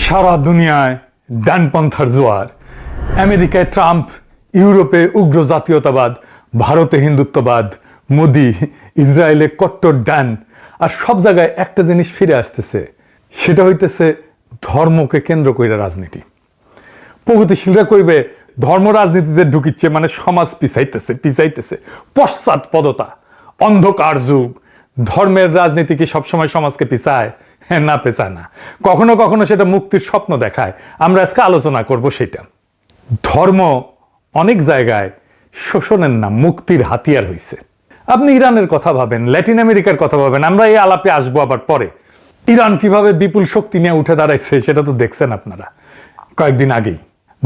সারা দুনিয়ায় ডানপন্থার জোয়ার। আমেরিকায় ট্রাম্প, ইউরোপে উগ্র জাতীয়তাবাদ, ভারতে হিন্দুত্ববাদ, মোদি, ইসরায়েলে কট্টর ডান। আর সব জায়গায় একটা জিনিস ফিরে আসতেছে, সেটা হইতেছে ধর্মকে কেন্দ্র করে রাজনীতি। প্রগতিশীলরা কইবে ধর্ম রাজনীতিতে ঢুকিচ্ছে মানে সমাজ পিছাইতেছে। পশ্চাৎপদতা, অন্ধকার যুগ। ধর্মের রাজনীতি কি সবসময় সমাজকে পিছায়? না, পেছায় না। কখনো কখনো সেটা মুক্তির স্বপ্ন দেখায়। আমরা আজকে আলোচনা করব সেটা। ধর্ম অনেক জায়গায় শোষণের নাম মুক্তির হাতিয়ার হয়েছে। আপনি ইরানের কথা ভাবেন, ল্যাটিন আমেরিকার কথা ভাবেন, আমরা এই আলাপে আসবো আবার পরে। ইরান কিভাবে বিপুল শক্তি নিয়ে উঠে দাঁড়াইছে সেটা তো দেখছেন আপনারা কয়েকদিন আগেই।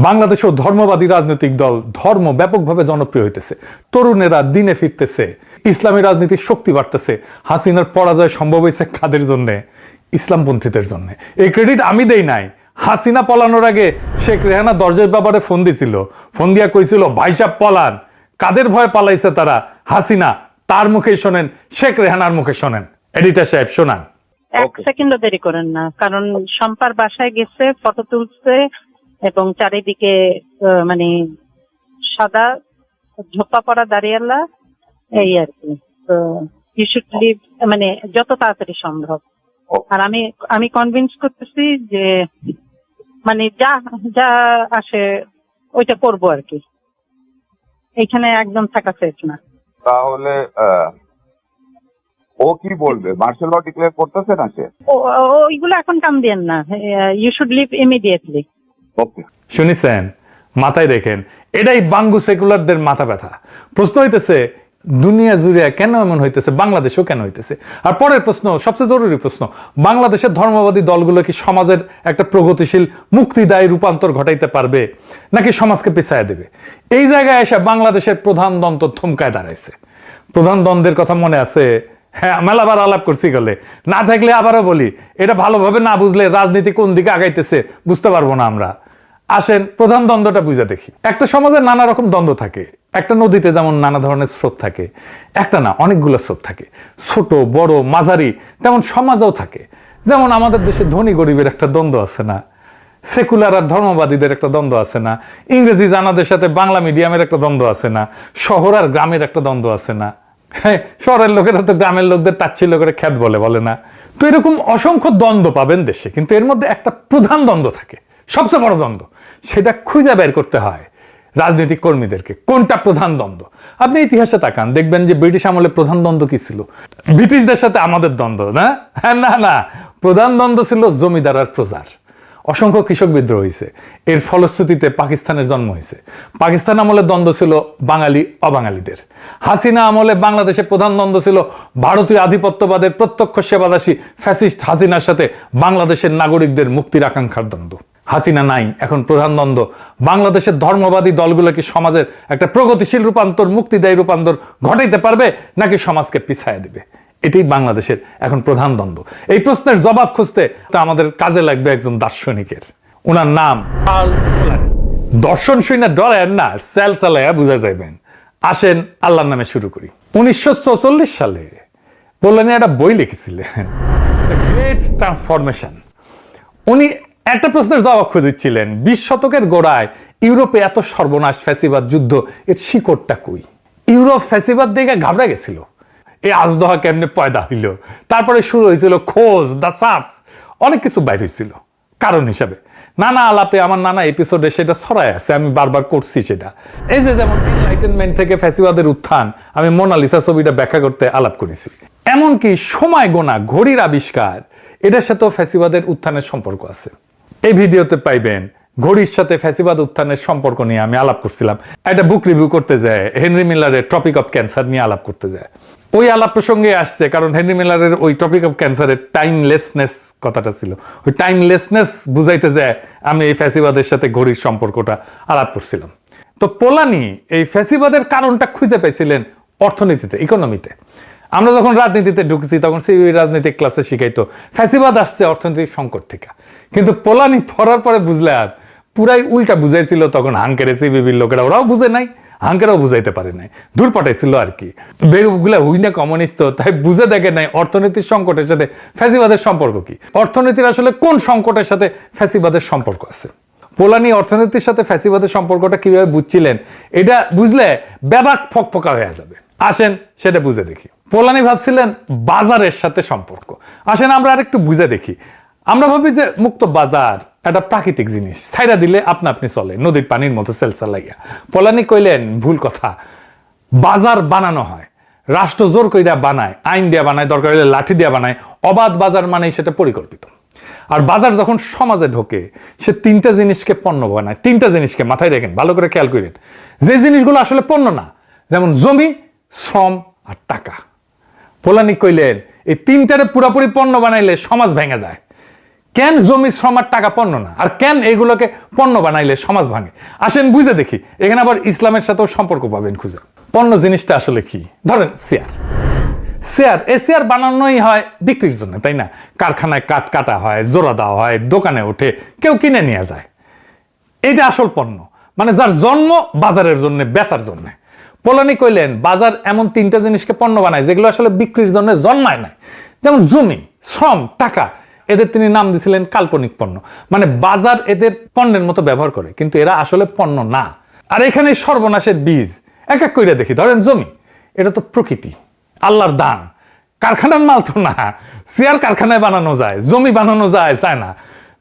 বাংলাদেশেও ধর্মবাদী রাজনৈতিক দল, ধর্ম ব্যাপকভাবে জনপ্রিয় হইতেছে। তরুণেরা দিনে ফিরতেছে, ইসলামী রাজনীতির শক্তি বাড়তেছে। হাসিনার পরাজয় সম্ভব হয়েছে কাদের জন্যে? ইসলামপন্থীদের জন্য। এই ক্রেডিট আমি দেই নাই। হাসিনা পলানোর আগে শেখ রেহানা দরজার ব্যাপারে ফোন দিছিল, ফোন দিয়া কইছিল ভাই সাহেব পলান। কাদের ভয় পালাইছে তারা? হাসিনা। তার মুখে শোনেন, শেখ রেহানার মুখে শোনেন। এডিটর সাহেব শোনান। এক সেকেন্ডও দেরি করেন না, কারণ শম্পার বাসায় গেছে, ফটো তুলছে এবং চারিদিকে মানে সাদা ঝোপা পড়া দাঁড়িয়ালা, এই আর কি। তো ইউ শুড লিভ, মানে যত তাড়াতাড়ি সম্ভব। আর আমি কনভিন্স করতেছি যে মানে যা যা আসে ওইটা করবো আর কি। এইখানে একদম থাকা সেফ না। তাহলে ও কি বলবে? মার্শাল ল ডিক্লেয়ার করতেছে না সে? ওইগুলো এখন কাম দিয়েন না। You should leave immediately. Okay, শুনেছেন? মাথায় রেখেন, এটাই বাঙ্গু সেকুলারদের মাথা ব্যথা। প্রশ্ন হইতেছে দুনিয়া জুড়ে কেন এমন হইতেছে, বাংলাদেশেও কেন হইতেছে? আর পরের প্রশ্ন, সবচেয়ে জরুরি প্রশ্ন, বাংলাদেশের ধর্মবাদী দলগুলো কি সমাজের একটা প্রগতিশীল মুক্তিদায়ী রূপান্তর ঘটাইতে পারবে, নাকি সমাজকে পিছায় দেবে? এই জায়গায় এসে বাংলাদেশের প্রধান দ্বন্দ্ব থমকায় দাঁড়াইছে। প্রধান দ্বন্দ্বের কথা মনে আছে? হ্যাঁ, মেলাবার আলাপ করছি গেলে, না থাকলে আবারও বলি, এটা ভালোভাবে না বুঝলে রাজনীতি কোন দিকে আগাইতেছে বুঝতে পারবো না আমরা। আসেন প্রধান দ্বন্দ্বটা বুঝে দেখি। একটা সমাজে নানা রকম দ্বন্দ্ব থাকে। একটা নদীতে যেমন নানা ধরনের স্রোত থাকে, একটা না অনেকগুলো স্রোত থাকে, ছোট বড় মাঝারি। তেমন সমাজেও থাকে। যেমন আমাদের দেশে ধনী গরিবের একটা দ্বন্দ্ব আছে না, সেকুলার আর ধর্মবাদীদের একটা দ্বন্দ্ব আছে না, ইংরেজি জানাদের সাথে বাংলা মিডিয়ামের একটা দ্বন্দ্ব আছে না, শহর আর গ্রামের একটা দ্বন্দ্ব আছে না। হ্যাঁ, শহরের লোকেরা তো গ্রামের লোকদের তাচ্ছিল্য করে খ্যাত বলে না। তো এরকম অসংখ্য দ্বন্দ্ব পাবেন দেশে, কিন্তু এর মধ্যে একটা প্রধান দ্বন্দ্ব থাকে, সবচেয়ে বড় দ্বন্দ্ব। সেটা খুঁজে বের করতে হয় রাজনৈতিক কর্মীদেরকে, কোনটা প্রধান দ্বন্দ্ব। আপনি ইতিহাসে তাকান, দেখবেন যে ব্রিটিশ আমলে প্রধান দ্বন্দ্ব কি ছিল? ব্রিটিশদের সাথে আমাদের দ্বন্দ্ব না? হ্যাঁ, না, প্রধান দ্বন্দ্ব ছিল জমিদার আর প্রজার। অসংখ্য কৃষক বিদ্রোহ হয়েছে, এর ফলশ্রুতিতে পাকিস্তানের জন্ম হয়েছে। পাকিস্তান আমলে দ্বন্দ্ব ছিল বাঙালি অবাঙালিদের। হাসিনা আমলে বাংলাদেশে প্রধান দ্বন্দ্ব ছিল ভারতীয় আধিপত্যবাদের প্রত্যক্ষ সেবাদাসী ফ্যাসিস্ট হাসিনার সাথে বাংলাদেশের নাগরিকদের মুক্তির আকাঙ্ক্ষার দ্বন্দ্ব। হাসিনা নাই, এখন প্রধান দ্বন্দ্ব বাংলাদেশের ধর্মবাদী দলগুলো কি সমাজের একটা প্রগতিশীল রূপান্তর, মুক্তিদায়ী রূপান্তর ঘটাইতে পারবে, নাকি সমাজকে পিছায় দিবে? এটাই বাংলাদেশের এখন প্রধান দ্বন্দ্ব। এই প্রশ্নের জবাব খুঁজতে আমাদের কাজে লাগবে একজন দার্শনিকের। ওনার নাম কার্ল পোলানি। দর্শন শুনে ডরেন না, স্যাল চালাইয়া বুঝা যাইবেন। আসেন আল্লাহর নামে শুরু করি। 1944 সালে পোলানি একটা বই লিখেছিলেন, দ্য গ্রেট ট্রান্সফরমেশন। উনি একটা প্রশ্নের জবাব খুঁজেছিলেন, 20 শতকের গোড়ায় ইউরোপে এত সর্বনাশ, ফ্যাসিবাদ, যুদ্ধ, এর শিকড়টা কই? ইউরোপ ফ্যাসিবাদ দেখে ঘাবড়া গেছিল। এই আজদহা কেমনে পয়দা হইল? তারপরে শুরু হয়েছিল খোঁজ, দ্য সার্চ, অনেক কিছু বাইর হয়েছিল কারণ হিসাবে। নানা আলাপে আমার নানা এপিসোডে সেটা ছড়ায় আছে, আমি বারবার করছি সেটা। এই যে যেমন এনলাইটেনমেন্ট থেকে ফ্যাসিবাদের উত্থান, আমি মোনালিসা ছবিটা ব্যাখ্যা করতে আলাপ করেছি। এমনকি সময় গোনা ঘড়ির আবিষ্কার, এটার সাথেও ফ্যাসিবাদের উত্থানের সম্পর্ক আছে। এই ভিডিওতে পাইবেন ঘড়ির সাথে ফ্যাসিবাদ উত্থানের সম্পর্ক নিয়ে আমি আলাপ করছিলাম। একটা বুক রিভিউ করতে যায়, হেনরি মিলারের টপিক অফ ক্যান্সার নিয়ে আলাপ করতে যায়। ওই আলাপ প্রসঙ্গে আসছে কারণ হেনরি মিলারের ওই টপিক অফ ক্যান্সারের টাইমলেসনেস কথাটা ছিল। ওই টাইমলেসনেস বুঝাইতে যায় আমি এই ফ্যাসিবাদের সাথে ঘড়ির সম্পর্কটা আলাপ করছিলাম। তো পোলানি এই ফ্যাসিবাদের কারণটা খুঁজে পেয়েছিলেন অর্থনীতিতে, ইকোনমিতে। আমরা যখন রাজনীতিতে ঢুকেছি তখন সেই রাজনৈতিক ক্লাসে শিখাইতো ফ্যাসিবাদ আসছে অর্থনৈতিক সংকট থেকে। কিন্তু পোলানি পড়ার পরে বুঝলে আর পুরাই উল্টা বুঝাইছিল তখন হাঙ্কের সিবিবির লোকেরা, ওরাও বুঝে নাই আঙ্কেরাও বুঝাইতে পারে নাই, দূর পাঠাইছিল আর কি। বেগুলা হুইনা কমিউনিস্ট, তাই বুঝে দেখে নাই অর্থনীতির সংকটের সাথে ফ্যাসিবাদের সম্পর্ক কি, অর্থনীতির আসলে কোন সংকটের সাথে ফ্যাসিবাদের সম্পর্ক আছে। পোলানি অর্থনীতির সাথে ফ্যাসিবাদের সম্পর্কটা কিভাবে বুঝছিলেন, এটা বুঝলে ব্যাপক ফকফকা হয়ে যাবে। আসেন সেটা বুঝে দেখি। পোলানি ভাবছিলেন বাজারের সাথে সম্পর্ক। আসেন আমরা আরেকটু বুঝে দেখি। আমরা ভাবি যে মুক্ত বাজার একটা প্রাকৃতিক জিনিস, ছাইরা দিলে আপনা আপনি চলে, নদীর পানির মতো সেলসালাইয়া। পোলানি কইলেন ভুল কথা, বাজার বানানো হয়, রাষ্ট্র জোর কইরা বানায়, আইন দিয়া বানায়, দরকার হলে লাঠি দিয়া বানায়। অবাধ বাজার মানেই সেটা পরিকল্পিত। আর বাজার যখন সমাজে ঢোকে, সে তিনটা জিনিসকে পণ্য বানায়। তিনটা জিনিসকে মাথায় রাখেন, ভালো করে খেয়াল করেন, যে জিনিসগুলো আসলে পণ্য না, যেমন জমি, শ্রম আর টাকা। পোলানি কইলেন এই তিনটারে পুরাপুরি পণ্য বানাইলে সমাজ ভেঙে যায়। কেন জমি, শ্রম আর টাকা পণ্য না, আর কেন এগুলোকে পণ্য বানাইলে সমাজ ভাঙে? আসেন বুঝে দেখি। এখানে আবার ইসলামের সাথেও সম্পর্ক পাবেন খুঁজে। পণ্য জিনিসটা আসলে কি? ধরেন চেয়ার। এই চেয়ার বানানোই হয় বিক্রির জন্য, তাই না? কারখানায় কাঠ কাটা হয়, জোড়া দেওয়া হয়, দোকানে ওঠে, কেউ কিনে নিয়ে যায়। এটা আসল পণ্য, মানে যার জন্ম বাজারের জন্য, বেচার জন্য। পোলানি কইলেন বাজার এমন তিনটা জিনিসকে পণ্য বানায় যেগুলো আসলে বিক্রির জন্য জন্মায় না, যেমন জমি, শ্রম, টাকা। এদের তিনি নাম দিয়েছিলেন কাল্পনিক পণ্য। মানে বাজার এদের পণ্যের মতো ব্যবহার করে, কিন্তু এরা আসলে পণ্য না। আর এখানে সর্বনাশের বীজ এক এক করে দেখি। ধরেন জমি, এটা তো প্রকৃতি, আল্লাহর দান, কারখানার মাল তো না। চেয়ার কারখানায় বানানো যায়, জমি বানানো যায় না।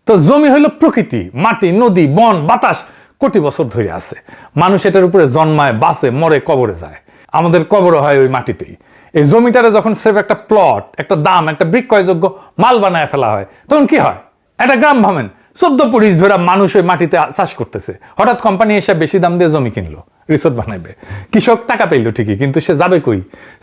তো জমি হইল প্রকৃতি, মাটি, নদী, বন, বাতাস কোটি বছর ধরে আছে। মানুষ এটার উপরে জন্মায়, বাঁচে, মরে, কবরে যায়। আমাদের কবর হয় ওই মাটিতেই। এই জমিটারে যখন সেফ একটা প্লট, একটা দাম, একটা বিক্রয়যোগ্য মাল বানায় ফেলা হয়, তখন কি হয়? একটা গ্রাম ভাবেন, 14 ধরে মানুষ ওই মাটিতে চাষ করতেছে। হঠাৎ কোম্পানি এসে বেশি দাম দিয়ে জমি কিনলো, রিসোর্ট বানাইবে। কৃষক টাকা পেইলো ঠিকই, কিন্তু সে যাবে কই?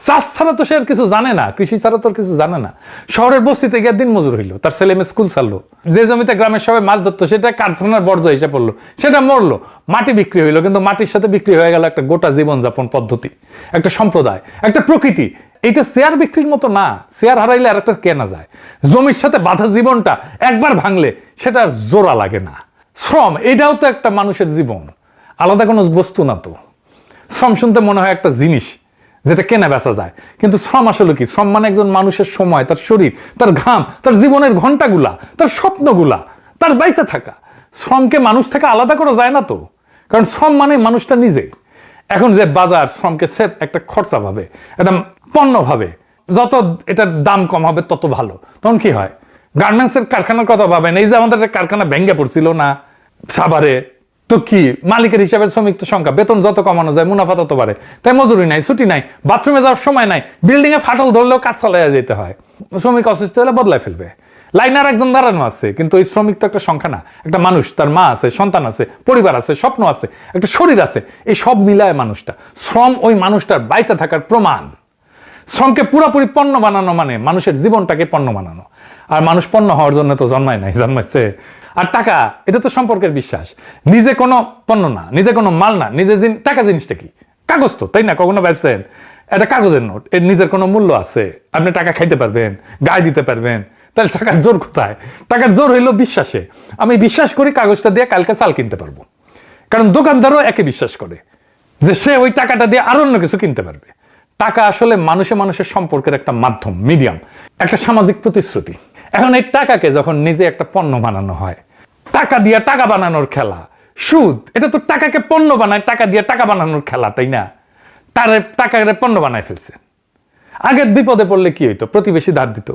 চাষ ছাড়া তো সে আর কিছু জানে না, কৃষি ছাড়া তো কিছু জানে না। শহরের বস্তিতে গিয়ে দিন মজুর হইলো, তার ছেলে মেয়ে স্কুল ছাড়লো। যে জমিতে গ্রামের সবাই মাছ ধরতো, সেটা কারখানার বর্জ্য হিসেবে পড়লো, সেটা মরলো। মাটি বিক্রি হইলো, কিন্তু মাটির সাথে বিক্রি হয়ে গেল একটা গোটা জীবনযাপন পদ্ধতি, একটা সম্প্রদায়, একটা প্রকৃতি। এইটা শেয়ার বিক্রির মতো না। শেয়ার হারাইলে আর একটা কেনা যায়। জমির সাথে বাঁধা জীবনটা একবার ভাঙলে সেটা আর জোড়া লাগে না। শ্রম, এটাও তো একটা মানুষের জীবন, আলাদা কোনো বস্তু না তো। শ্রম শুনতে মনে হয় একটা জিনিস যেটা কেনা বেচা যায়, কিন্তু শ্রম আসলে কি? শ্রম মানে একজন মানুষের সময়, তার শরীর, তার ঘাম, তার জীবনের ঘন্টাগুলা, তার স্বপ্নগুলা, তার বাইসে থাকা। শ্রমকে মানুষ থেকে আলাদা করা যায় না তো, কারণ শ্রম মানে মানুষটা নিজে। এখন যে বাজার শ্রমকে সেফ একটা খরচা ভাবে, একটা পণ্য ভাবে, যত এটার দাম কম হবে তত ভালো, তখন কি হয়? গার্মেন্টসের কারখানার কথা ভাবেন, এই যে আমাদের কারখানা ভেঙে পড়ছিল না সাভারে, তো কি মালিকের হিসাবে শ্রমিক সংখ্যা, বেতন যত কমানো যায় মুনাফা তত বাড়ে, তাই মজুরি নাই, ছুটি নাই, বাথরুমে যাওয়ার সময় নাই, বিল্ডিং এ ফাটল ধরলেও কাজ চালাইয়া যেতে হয়। শ্রমিক অসুস্থ হলে বদলাই ফেলবে, লাইনার একজন দাঁড়ানো আছে, কিন্তু ওই শ্রমিক তো একটা সংখ্যা না, একটা মানুষ, তার মা আছে, সন্তান আছে, পরিবার আছে, স্বপ্ন আছে, একটা শরীর আছে, এই সব মিলায় মানুষটা। শ্রম ওই মানুষটার বাইচা থাকার প্রমাণ। শ্রমকে পুরোপুরি পণ্য বানানো মানে মানুষের জীবনটাকে পণ্য বানানো। আর মানুষ পণ্য হওয়ার জন্য তো জন্মায় নাই, জন্মাচ্ছে। আর টাকা, এটা তো সম্পর্কের বিশ্বাস, নিজে কোনো পণ্য না, নিজে কোনো মাল না, নিজে টাকা জিনিসটা কি? কাগজ তো, তাই না? কখনো ভাবছেন এটা কাগজের নোট, এর নিজের কোনো মূল্য আছে? আপনি টাকা খাইতে পারবেন, গায়ে দিতে পারবেন, তাহলে টাকার জোর কোথায়? টাকার জোর হইলো বিশ্বাসে। আমি বিশ্বাস করি কাগজটা দিয়ে কালকে চাল কিনতে পারবো, কারণ দোকানদারও একে বিশ্বাস করে যে সে ওই টাকাটা দিয়ে আরো অন্য কিছু কিনতে পারবে। টাকা আসলে মানুষে মানুষের সম্পর্কের একটা মাধ্যম, মিডিয়াম, একটা সামাজিক প্রতিশ্রুতি। এখন এই টাকাকে যখন নিজে একটা পণ্য বানানো হয়, টাকা দিয়ে টাকা বানানোর খেলা, সুদ, এটা তো টাকাকে পণ্য বানায়, টাকা দিয়ে টাকা বানানোর খেলা, তাই না? তার টাকাকে পণ্য বানায় ফেলছে। আগের বিপদে পড়লে কি হইতো? প্রতিবেশী ধার দিত,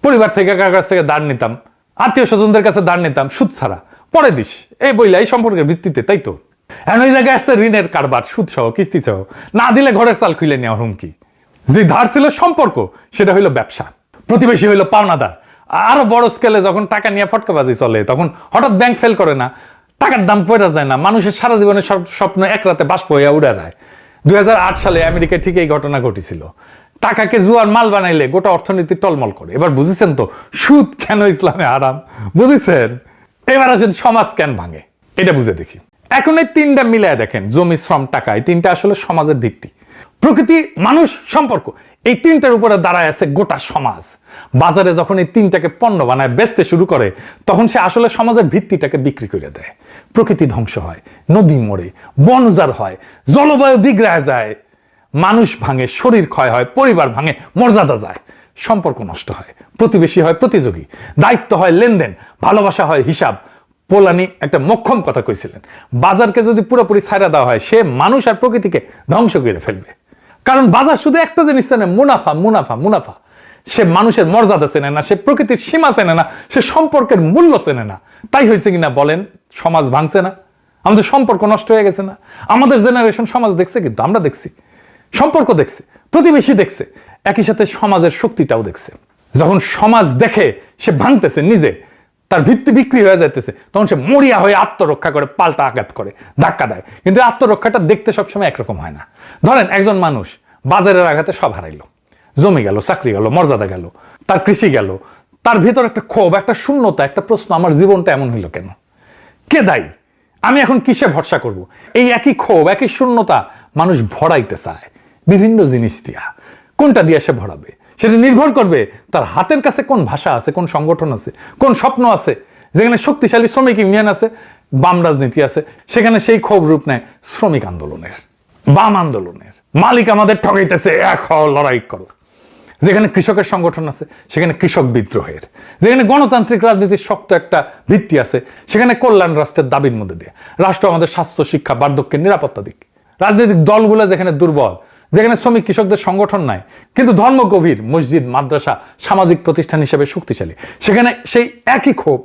পরিবার থেকে কার কাছ থেকে ধার নিতাম, আত্মীয় স্বজনদের কাছে ধার নিতাম সুদ ছাড়া, পরে দিস এই বইলা, এই সম্পর্কের ভিত্তিতে, তাই তো? এখন ওই জায়গায় আসছে ঋণের কারবার, সুদ সহ, কিস্তি সহ, না দিলে ঘরের চাল খুলে নেওয়ার হুমকি। যে ধার ছিল সম্পর্ক, সেটা হইলো ব্যবসা। প্রতিবেশী হইলো পাওনাদার। আরো বড় স্কেলে যখন টাকা নিয়ে ফটকাবাজি চলে, তখন হঠাৎ ব্যাংক ফেল করে না, টাকার দাম পড়া যায় না, মানুষের সারা জীবনের স্বপ্ন এক রাতে বাষ্প হইয়া উড়া যায়। 2008 সালে আমেরিকায় ঠিক এই ঘটনা ঘটেছিল। টাকাকে জুয়ার মাল বানাইলে গোটা অর্থনীতি টলমল করে। এবার বুঝেছেন তো সুদ কেন ইসলামে হারাম? বুঝেছেন? এবার আসেন সমাজ কেন ভাঙে, এটা বুঝে দেখি। এখন এই তিনটা মিলায় দেখেন, জমি, শ্রম, টাকা, এই তিনটা আসলে সমাজের ভিত্তি। প্রকৃতি, মানুষ, সম্পর্ক, এই তিনটার উপরে দাঁড়ায় আছে গোটা সমাজ। বাজারে যখন এই তিনটাকে পণ্য বানায় বেচতে শুরু করে, তখন সে আসলে সমাজের ভিত্তিটাকে বিক্রি করে দেয়। প্রকৃতি ধ্বংস হয়, নদী মরে, বন উজাড় হয়, জলবায়ু বিগড়ায় যায়, মানুষ ভাঙে, শরীর ক্ষয় হয়, পরিবার ভাঙে, মর্যাদা যায়, সম্পর্ক নষ্ট হয়, প্রতিবেশী হয় প্রতিযোগী, দায়িত্ব হয় লেনদেন, ভালোবাসা হয় হিসাব। পোলানি একটা মোক্ষম কথা কইছিলেন, বাজারকে যদি পুরোপুরি ছাইড়া দেওয়া হয়, সে মানুষ আর প্রকৃতিকে ধ্বংস করে ফেলবে। কারণ বাজার শুধু একটা জিনিস চেনে, মুনাফা মুনাফা মুনাফা। সে মানুষের মর্যাদা চেনে না, সে প্রকৃতির সীমা চেনে না, সে সম্পর্কের মূল্য চেনে না। তাই হয়েছে কিনা বলেন, সমাজ ভাঙছে না, আমাদের সম্পর্ক নষ্ট হয়ে গেছে না। আমাদের জেনারেশন সমাজ দেখছে, কিন্তু আমরা দেখছি, সম্পর্ক দেখছে, প্রতিবেশী দেখছে, একই সাথে সমাজের শক্তিটাও দেখছে। যখন সমাজ দেখে সে ভাঙতেছে নিজে, তার ভিত্তি বিক্রি হয়ে যাইতেছে, তখন সে মরিয়া হয়ে আত্মরক্ষা করে, পাল্টা আঘাত করে, ধাক্কা দেয়। কিন্তু আত্মরক্ষাটা দেখতে সবসময় একরকম হয় না। ধরেন একজন মানুষ বাজারের আঘাতে সব হারাইলো, জমি গেল, চাকরি গেল, মর্যাদা গেল, তার কৃষি গেল, তার ভিতর একটা ক্ষোভ, একটা শূন্যতা, একটা প্রশ্ন, আমার জীবনটা এমন হইল কেন, কে দায়ী, আমি এখন কিসে ভরসা করব? এই একই ক্ষোভ, একই শূন্যতা মানুষ ভরাইতে চায় বিভিন্ন জিনিস দিয়া। কোনটা দিয়ে সে ভরাবে সেটা নির্ভর করবে তার হাতের কাছে কোন ভাষা আছে, কোন সংগঠন আছে, কোন স্বপ্ন আছে। যেখানে শক্তিশালী শ্রমিক ইউনিয়ন আছে, বাম রাজনীতি আছে, সেখানে সেই ক্ষোভ রূপ নেয় শ্রমিক আন্দোলনের, বাম আন্দোলনের। মালিক আমাদের ঠকাইতেছে, এক হও, লড়াই করো। যেখানে কৃষকের সংগঠন আছে, সেখানে কৃষক বিদ্রোহের। যেখানে গণতান্ত্রিক রাজনীতির শক্ত একটা ভিত্তি আছে, সেখানে কল্যাণ রাষ্ট্রের দাবির মধ্যে দিয়ে রাষ্ট্র আমাদের স্বাস্থ্য, শিক্ষা, বার্ধক্যের নিরাপত্তা দিক। রাজনৈতিক দলগুলো যেখানে দুর্বল, যেখানে শ্রমিক কৃষকদের সংগঠন নাই, কিন্তু ধর্ম গভীর, মসজিদ, মাদ্রাসা সামাজিক প্রতিষ্ঠান হিসেবে শক্তিশালী, সেখানে সেই একই ক্ষোভ,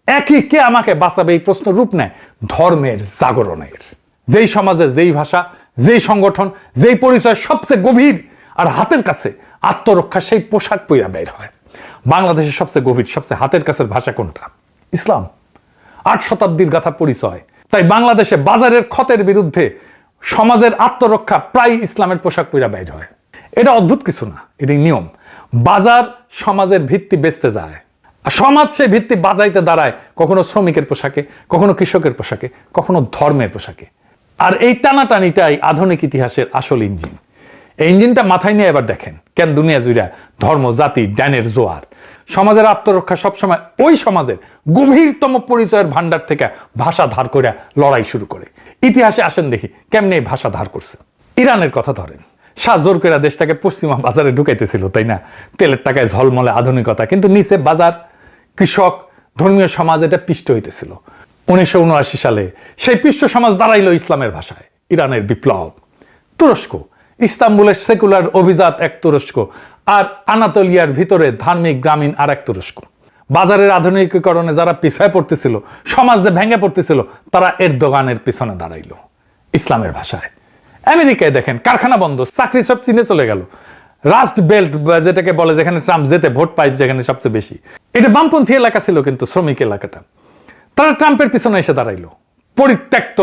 একই কে আমাকে বাঁচাবে এই প্রশ্ন রূপ নেয় ধর্মের জাগরণের। যেই সমাজে যেই ভাষা, যেই সংগঠন, যেই পরিচয় সবচেয়ে গভীর আর হাতের কাছে, আত্মরক্ষা সেই পোশাক পইরা বের হয়। বাংলাদেশের সবচেয়ে গভীর, সবচেয়ে হাতের কাছের ভাষা কোনটা? ইসলাম। 8 শতাব্দীর গাথা পরিচয়। তাই বাংলাদেশে বাজারের ক্ষতের বিরুদ্ধে সমাজের আত্মরক্ষা প্রায় ইসলামের পোশাক পইরা বের হয়। এটা অদ্ভুত কিছু না, এটাই নিয়ম। বাজার সমাজের ভিত্তি বেচতে যায়, আর সমাজ সেই ভিত্তি বাজাইতে দাঁড়ায় কখনো শ্রমিকের পোশাকে, কখনো কৃষকের পোশাকে, কখনো ধর্মের পোশাকে। আর এই টানাটানিটাই আধুনিক ইতিহাসের আসল ইঞ্জিন। এই ইঞ্জিনটা মাথায় নিয়ে এবার দেখেন কেন দুনিয়া জুড়ে ধর্ম, জাতি, জ্ঞানের জোয়ার। সমাজের আত্মরক্ষা সবসময় ওই সমাজের গভীরতম পরিচয়ের ভান্ডার থেকে ভাষা ধার করে লড়াই শুরু করে। ইতিহাসে আসেন দেখি কেমনে এই ভাষা ধার করছে। ইরানের কথা ধরেন, শাহ জোর করে দেশটাকে পশ্চিমা বাজারে ঢুকাইতেছিল, তাই না? তেলের টাকায় ঝলমলে আধুনিকতা, কিন্তু নিচে বাজার, কৃষক, ধর্মীয় সমাজ এটা পিষ্ট হইতেছিল। 1979 সালে সেই পিষ্ট সমাজ দাঁড়াইল ইসলামের ভাষায়। ইরানের বিপ্লব। তুরস্ক, ইস্তাম্বুলের সেকুলার অভিজাত এক তুরস্ক, আর আনাতোলিয়ার ভিতরে ধার্মিক গ্রামীণ আর এক তুরস্ক। বাজারের আধুনিকীকরণে যারা পিছায় পড়তেছিল, সমাজ যে ভেঙে পড়তেছিল, তারা এরদোগানের পিছনে দাঁড়াইল ইসলামের ভাষায়। আমেরিকায় দেখেন কারখানা বন্ধ, চাকরি সব চীনে চলে গেল। রাস্ট বেল্ট যেটাকে বলে, যেখানে ট্রাম্প যেতে ভোট পাইপ যেখানে সবচেয়ে বেশি, এটা বামপন্থী এলাকা ছিল, কিন্তু শ্রমিক এলাকাটা। তারা ট্রাম্পের পিছনে এসে দাঁড়াইলো। পরিত্যক্ত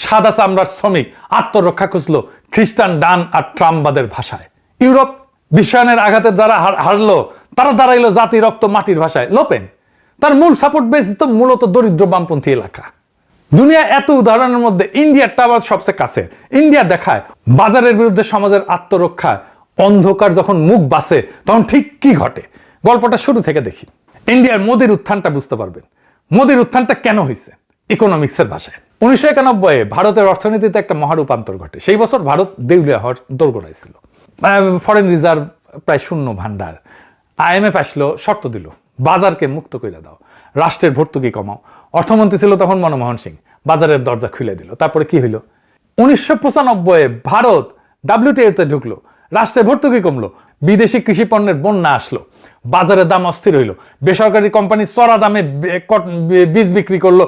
সাদা চামড়ার শ্রমিক আত্মরক্ষা খুঁজলো খ্রিস্টান ডান আর ট্রাম্পবাদের ভাষায়। ইউরোপ বিশ্বায়নের আঘাতে যারা হারলো, তারা দাঁড়াইলো জাতি, রক্ত, মাটির ভাষায়। লোপেন তার মূল সাপোর্ট বেস তো মূলত দরিদ্র বামপন্থী এলাকা। দুনিয়া এত উদাহরণের মধ্যে ইন্ডিয়ারটা আবার সবচেয়ে কাছে। ইন্ডিয়া দেখায় বাজারের বিরুদ্ধে সমাজের আত্মরক্ষা, অন্ধকার যখন মুখ বাসে তখন ঠিক কি ঘটে। গল্পটা শুরু থেকে দেখি। ইন্ডিয়ার মোদির উত্থানটা বুঝতে পারবেন। মোদির উত্থানটা কেন হয়েছে? ইকোনমিক্সের ভাষায় 1991-এ ভারতের অর্থনীতিতে একটা মহারূপান্তর ঘটে। সেই বছর ভারত দেউলিয়া হওয়ার দোরগোড়ায় ছিল। ফরেন রিজার্ভ প্রায় শূন্য ভান্ডার। IMF আসলো, শর্ত দিল, বাজারকে মুক্ত করে দাও, রাষ্ট্রের ভর্তুকি কমাও। অর্থমন্ত্রী ছিল তখন মনমোহন সিং, বাজারের দরজা খুলে দিল। তারপরে কি হইল? 1995-এ ভারত WTO-তে ঢুকলো, রাষ্ট্রের ভর্তুকি কমলো, বিদেশি কৃষি পণ্যের বন্যা আসলো, বাজারের দাম অস্থির হইল, বেসরকারি কোম্পানি চড়া দামে বীজ বিক্রি করলো,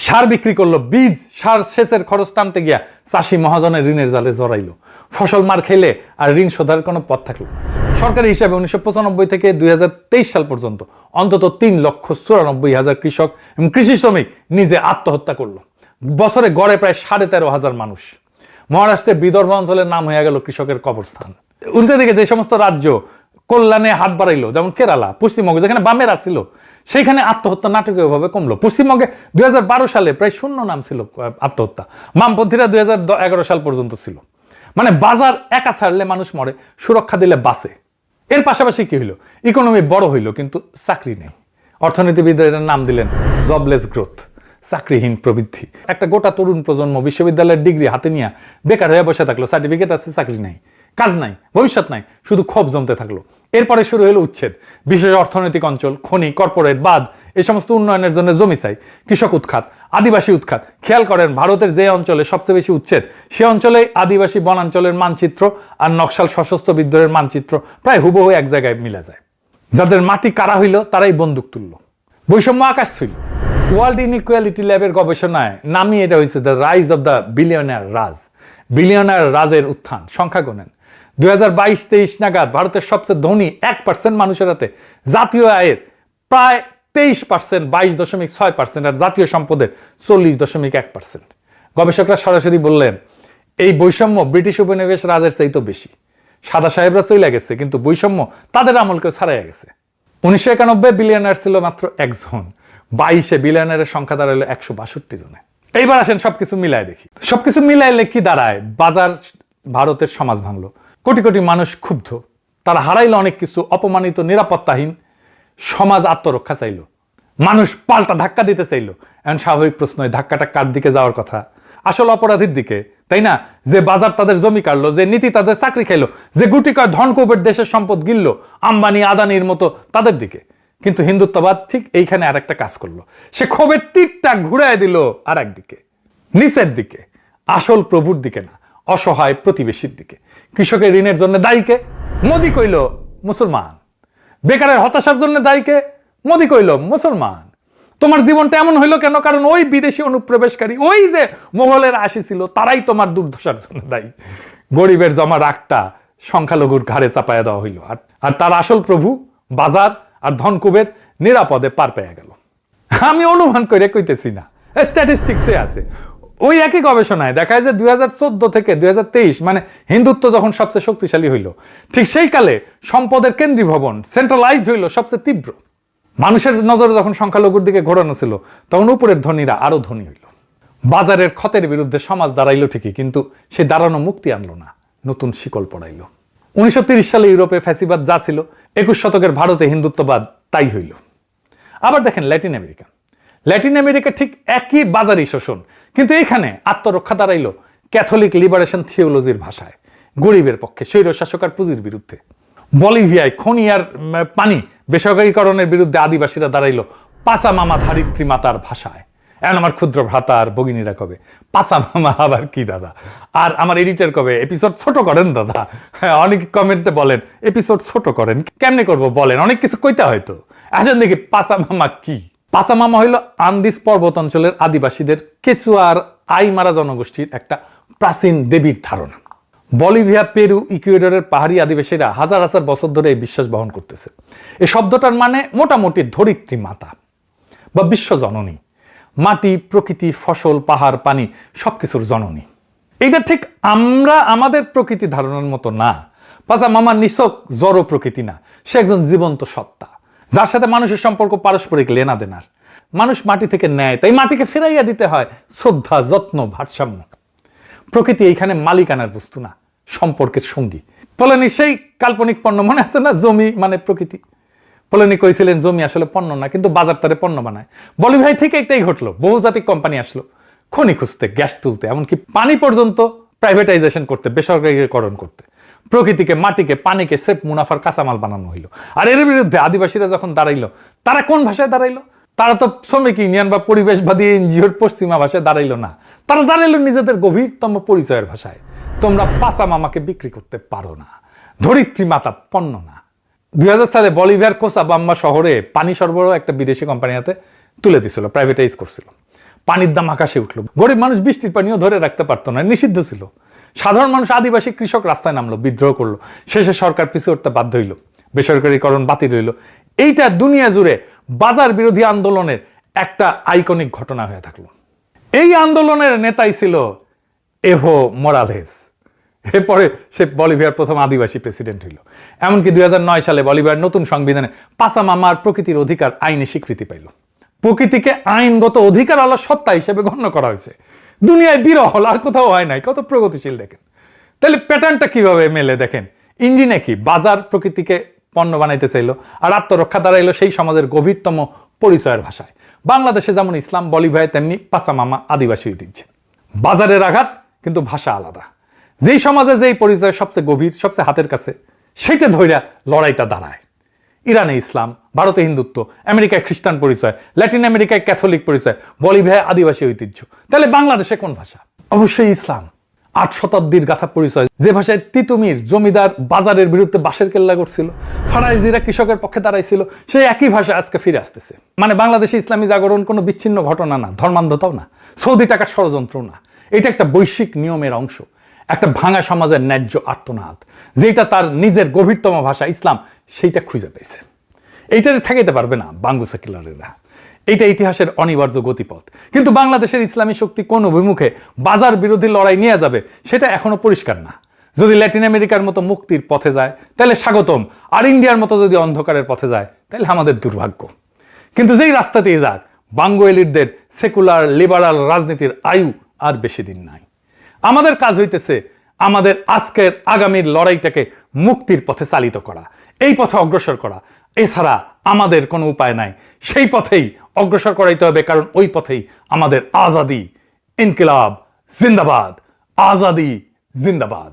সার বিক্রি করলো, বীজ সার সেচের খরচ টানতে গিয়া চাষি মহাজনের ঋণের জালে জড়াইলো। ফসল মার খেলে আর ঋণ শোধার কোনো পথ থাকলো না। সরকারি হিসাবে 1995 থেকে 2023 সাল পর্যন্ত অন্তত 3,94,000 কৃষক এবং কৃষি শ্রমিক নিজে আত্মহত্যা করলো। বছরে গড়ে প্রায় 13,500 মানুষ। মহারাষ্ট্রের বিদর্ভ অঞ্চলের নাম হয়ে গেল কৃষকের কবরস্থান। উল্টো দিকে যে সমস্ত রাজ্য কল্যাণে হাত বাড়াইলো, যেমন কেরালা, পশ্চিমবঙ্গ যেখানে বামেরা ছিল, সেইখানে আত্মহত্যা নাটকীয়ভাবে কমলো। পশ্চিমবঙ্গে 2012 সালে প্রায় শূন্য নাম ছিল আত্মহত্যা। বামপন্থীরা 2011 সাল পর্যন্ত ছিল। মানে বাজার একা ছাড়লে মানুষ মরে, সুরক্ষা দিলে বাঁচে। এর পাশাপাশি কি হইলো, ইকোনমি বড় হইলো কিন্তু চাকরি নেই। অর্থনীতিবিদরা এটার নাম দিলেন জবলেস গ্রোথ, চাকরিহীন প্রবৃদ্ধি। একটা গোটা তরুণ প্রজন্ম বিশ্ববিদ্যালয়ের ডিগ্রি হাতে নিয়ে বেকার হয়ে বসে থাকলো, সার্টিফিকেট আছে, চাকরি নাই, কাজ নাই, ভবিষ্যৎ নাই, শুধু ক্ষোভ জমতে থাকলো। এরপরে শুরু হলো উচ্ছেদ, বিশেষ অর্থনৈতিক অঞ্চল, খনি, কর্পোরেট, বাঁধ, এই সমস্ত উন্নয়নের জন্য জমি চাই, কৃষক উৎখাত, আদিবাসী উৎখাত। খেয়াল করেন ভারতের যে অঞ্চলে সবচেয়ে বেশি উচ্ছেদ, সে অঞ্চলেই আদিবাসী বনাঞ্চলের মানচিত্র আর নকশাল সশস্ত্র বিদ্রোহের মানচিত্র প্রায় হুবহু এক জায়গায় মিলে যায়। যাদের মাটি কারা হইল তারাই বন্দুক তুলল। বৈষম্য আকাশ ছিল। ওয়ার্ল্ড ইনইকুয়ালিটি ল্যাবের গবেষণায় নামই এটা হয়েছে the rise of the billionaire Raj, billionaire রাজের উত্থান। সংখ্যা গোনেন 2022-23 নাগাদ ভারতের সবচেয়ে ধনী 1% মানুষের হাতে জাতীয় আয়ের প্রায় 23%, 22.6%, আর জাতীয় সম্পদের 40.1%। গবেষকরা সরাসরি বললেন এই বৈষম্য ব্রিটিশ উপনিবেশ রাজের চাইতেও বেশি। সাদা সাহেবরা চলে গেছে কিন্তু বৈষম্য তাদের আমলকে ছাড়াই গেছে। 1991 বিলিয়নার ছিল মাত্র 1 জন, 22-এ বিলিয়নারের সংখ্যা দাঁড়ালো 162 জনে। এইবার আসেন সবকিছু মিলায় দেখি। সবকিছু মিলাইলে কি দাঁড়ায়? বাজার ভারতের সমাজ ভাঙলো, কোটি কোটি মানুষ ক্ষুব্ধ, তারা হারাইলো অনেক কিছু, অপমানিত, নিরাপত্তাহীন সমাজ আত্মরক্ষা চাইলো, মানুষ পাল্টা ধাক্কা দিতে চাইলো। এখন স্বাভাবিক প্রশ্ন, ধাক্কাটা কার দিকে যাওয়ার কথা? আসল অপরাধীর দিকে, তাই না? যে বাজার তাদের জমি কাটলো, যে নীতি তাদের চাকরি খাইলো, যে গুটি কয় ধন কুবের দেশের সম্পদ গিললো, আম্বানি আদানির মতো তাদের দিকে। কিন্তু হিন্দুত্ববাদ ঠিক এইখানে আর একটা কাজ করলো, সে ক্ষোভের তীরটা ঘুরায় দিল আর একদিকে, নিচের দিকে, আসল প্রভুর দিকে না, অসহায় প্রতিবেশীর দিকে। কৃষকের ঋণের জন্য দায়ীকে মোদি কইল মুসলমান, বেকারের হতাশার জন্য দায়ীকে মোদি কইল মুসলমান। তোমার জীবনটা এমন হইলো কেন? কারণ ওই বিদেশি অনুপ্রবেশকারী, ওই যে মোগলের আসি ছিল, তারাই তোমার দুর্দশার জন্য দায়ী। গরিবের জমা রাগটা সংখ্যালঘুর ঘাড়ে চাপায়া দেওয়া হইল, আর তার আসল প্রভু বাজার আর ধনকুবের নিরাপদে পার পেয়ে গেল। আমি অনুমান করে কইতেছি না, স্ট্যাটিস্টিক্সে আছে। ওই একই গবেষণায় দেখা যায় যে 2014 থেকে 2023, মানে হিন্দুত্ব যখন সবচেয়ে শক্তিশালী হইল, ঠিক সেই কালে সম্পদের কেন্দ্রীভবন সেন্ট্রালাইজড হইল সবচেয়ে তীব্র। মানুষের নজরে যখন সংখ্যালঘুর দিকে ঘোরানো ছিল, তখন উপরের ধনীরা আরো ধনী হইল। বাজারের ক্ষতের বিরুদ্ধে সমাজ দাঁড়াইলো ঠিকই, কিন্তু সে দাঁড়ানো মুক্তি আনলো না, নতুন শিকল পড়াইল। 1930 সালে ইউরোপে ফ্যাসিবাদ যা ছিল, 21 শতকের ভারতে হিন্দুত্ববাদ তাই হইল। আবার দেখেন ল্যাটিন আমেরিকা, ল্যাটিন আমেরিকা ঠিক একই বাজারি শোষণ, কিন্তু এইখানে আত্মরক্ষা দাঁড়াইল ক্যাথলিক লিবারেশন থিওলজির ভাষায়, গরিবের পক্ষে, স্বৈরশাসক আর পুঁজির বিরুদ্ধে। বলিভিয়ায় খনি আর পানি বেসরকারীকরণের বিরুদ্ধে আদিবাসীরা দাঁড়াইল পাসা মামা ধারিত্রী মাতার ভাষায়। এখন আমার ক্ষুদ্র ভ্রাতা আর ভগিনীরা কবে পাসা মামা আবার কি দাদা, আর আমার এডিটর কবে এপিসোড ছোট করেন দাদা। হ্যাঁ, অনেক কমেন্টে বলেন এপিসোড ছোট করেন, কেমনে করব বলেন, অনেক কিছু কইতে হয়তো। আসেন দেখি পাসা মামা কি। পাসা মামা হইল আন্দিজ পর্বত অঞ্চলের আদিবাসীদের কেচুয়া আর আইমারা জনগোষ্ঠীর একটা প্রাচীন দেবীর ধারণা। বলিভিয়া, পেরু, ইকুয়েডরের পাহাড়ি আদিবাসীরা হাজার হাজার বছর ধরে এই বিশ্বাস বহন করতেছে। এই শব্দটার মানে মোটামুটি ধরিত্রী মাতা বা বিশ্ব জননী, মাটি, প্রকৃতি, ফসল, পাহাড়, পানি সবকিছুর জননী। এটা ঠিক আমরা আমাদের প্রকৃতি ধারণার মতো না। পাসা মামা নিছক জড় প্রকৃতি না, সে একজন জীবন্ত সত্তা, যার সাথে মানুষের সম্পর্ক পারস্পরিক লেনা দেনার। মানুষ মাটি থেকে নেয়, তাই মাটিকে ফেরাইয়া দিতে হয় শ্রদ্ধা, যত্ন, ভারসাম্য। প্রকৃতি এইখানে মালিকানার বস্তু না, সম্পর্কের সঙ্গী। পোলানি সেই কাল্পনিক পণ্য, মনে আছে না, জমি মানে প্রকৃতি। পোলানি কইছিলেন জমি আসলে পণ্য না, কিন্তু বাজার তারে পণ্য বানায়। বলিভিয়ায় ঠিক একটাই ঘটলো, বহুজাতিক কোম্পানি আসলো খনি খুঁজতে, গ্যাস তুলতে, এমনকি পানি পর্যন্ত প্রাইভেটাইজেশন করতে, বেসরকারীকরণ করতে। প্রকৃতিকে, মাটিকে, পানিকে সেফ মুনাফার কাঁচামাল বানানো হইলো। আর এর বিরুদ্ধে আদিবাসীরা যখন দাঁড়াইলো, তারা কোন ভাষায় দাঁড়াইলো? তারা তো শ্রমিক ইউনিয়ন বা পরিবেশবাদী এনজিওর পশ্চিমা ভাষায় দাঁড়াইলো না, তারা দাঁড়াইলো নিজেদের গভীরতম পরিচয়ের ভাষায়। তোমরা পাসা মামাকে বিক্রি করতে পারো না, ধরিত্রী মাতা পণ্য না। 2000 সালে বলিভিয়ার কোচাবাম্বা শহরে পানি সরবরাহ একটা বিদেশি কোম্পানির হাতে তুলে দিছিল, প্রাইভেটাইজ করছিল। পানির দাম আকাশে উঠলো, গরিব মানুষ বৃষ্টির পানিও ধরে রাখতে পারতো না, নিষিদ্ধ ছিল। সাধারণ মানুষ, আদিবাসী কৃষক রাস্তায় নামলো, বিদ্রোহ করলো। শেষে সরকার পিছু উঠতে বাধ্য হইল, বেসরকারীকরণ বাতিল হইল। এইটা দুনিয়া জুড়ে বাজার বিরোধী আন্দোলনের একটা আইকনিক ঘটনা হয়ে থাকলো। এই আন্দোলনের নেতাই ছিল এভো মোরালেস। এরপরে সে বলিভিয়ার প্রথম আদিবাসী প্রেসিডেন্ট হইল। এমনকি 2009 সালে বলিভিয়ার নতুন সংবিধানে পাসা মামার প্রকৃতির অধিকার আইনি স্বীকৃতি পাইল। প্রকৃতিকে আইনগত অধিকার আলা সত্তা হিসেবে গণ্য করা হয়েছে। দুনিয়ায় বিরল, আর কোথাও হয় নাই, কত প্রগতিশীল দেখেন। তাহলে প্যাটার্নটা কিভাবে মেলে দেখেন, ইঞ্জিনে কি বাজার প্রকৃতিকে পণ্য বানাইতে চাইলো, আর আত্মরক্ষা দাঁড়াইলো সেই সমাজের গভীরতম পরিচয়ের ভাষায়। বাংলাদেশে যেমন ইসলাম বলিভায়, তেমনি পাসামামা আদিবাসী ঐতিহ্য। বাজারের আঘাত, কিন্তু ভাষা আলাদা। যেই সমাজে যেই পরিচয় সবচেয়ে গভীর, সবচেয়ে হাতের কাছে, সেইটা ধইরা লড়াইটা দাঁড়ায়। ইরানে ইসলাম, ভারতে হিন্দুত্ব, আমেরিকায় খ্রিস্টান পরিচয়, ল্যাটিন আমেরিকায় ক্যাথলিক পরিচয়, বলিভিয়ায় আদিবাসী ঐতিহ্য। তাহলে বাংলাদেশে কোন ভাষা? অবশ্যই ইসলাম। 8 শতাব্দীর গাথা পরিচয়, যে ভাষায় তিতুমির জমিদার বাজারের বিরুদ্ধে বাঁশের কেল্লা করছিল, ফারাইজিরা কৃষকের পক্ষে দাঁড়াইছিল, সেই একই ভাষা আজকে ফিরে আসতেছে। মানে বাংলাদেশে ইসলামী জাগরণ কোনো বিচ্ছিন্ন ঘটনা না, ধর্মান্ধতাও না, সৌদি টাকার ষড়যন্ত্র না। এটা একটা বৈশ্বিক নিয়মের অংশ, একটা ভাঙা সমাজের ন্যায্য আর্তনাদ, যেটা তার নিজের গভীরতম ভাষা ইসলাম সেইটা খুঁজে পেয়েছে। এইটারে ঠেকাইতে পারবে না বাঙ্গু সেকুলারেরা। এইটা ইতিহাসের অনিবার্য গতিপথ। কিন্তু বাংলাদেশের ইসলামী শক্তি কোন অভিমুখে বাজার বিরোধী লড়াই নিয়ে যাবে সেটা এখনো পরিষ্কার না। যদি ল্যাটিন আমেরিকার মতো মুক্তির পথে যায় তাহলে স্বাগতম, আর ইন্ডিয়ার মতো যদি অন্ধকারের পথে যায় তাহলে আমাদের দুর্ভাগ্য। কিন্তু যেই রাস্তাতেই যাক, বাঙ্গু এলিটদের সেকুলার লিবারাল রাজনীতির আয়ু আর বেশি দিন নাই। আমাদের কাজ হইতেছে আমাদের আজকের আগামীর লড়াইটাকে মুক্তির পথে চালিত করা, এই পথে অগ্রসর করা। এছাড়া আমাদের কোনো উপায় নাই। সেই পথেই অগ্রসর করাইতে হবে, কারণ ওই পথেই আমাদের আজাদি। ইনকিলাব জিন্দাবাদ, আজাদি জিন্দাবাদ।